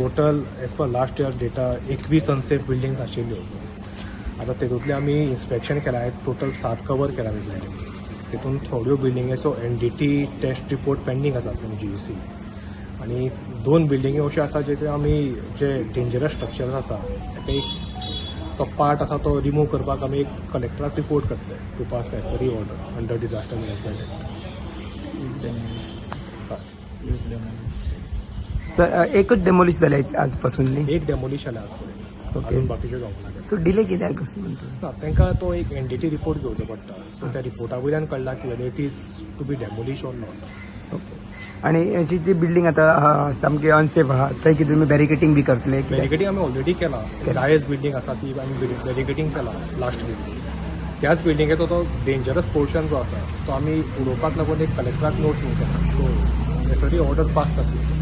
Total as per last year data 21 unsafe buildings आशिल्ल्यो. आता तेतूंतले आमी इन्स्पेक्शन केला. टोटल 7 कवर केला बिल्डिंग्स. तितून थोड्यो बिल्डिंगेचो NDT टेस्ट रिपोर्ट पेंडींग आसा फ्रॉम GEC आणि 2 बिल्डिंगी अश्यो आसा जे आमी जे डेंजरस स्ट्रक्चर्स आसा ताका एक तो पार्ट आसा तो रिमूव करपाक आमी एक कलेक्टराक रिपोर्ट करतले to pass necessary order under disaster management act. Sir एकच डेमोलिश झाले आजपासून न्ही? एक डेमोलिश जाला अजून बाकीचे जावंक ना. सो डिले कित्याक कसो म्हणतो? ना तांकां तो एक NDT रिपोर्ट घेवचो पडटा. सो त्या रिपोर्टा वयल्यान कळटा की whether it is to be demolish or not. आणि अशी जी बिल्डिंग आता सामकी अनसेफ आहा थंय कितें तुमी बॅरिकेटिंग बी करतले? बॅरिकेडिंग आमी ऑलरेडी केला. डायस बिल्डिंग आसा ती आमी बॅरिकेडिंग केला लास्ट वीक. त्याच बिल्डिंगेचो तो डेंजरस पोर्शन जो आसा तो आमी उडोवपाक लागून एक कलेक्टराक नोट केला. सो नेसेसरी ऑर्डर पास जातली.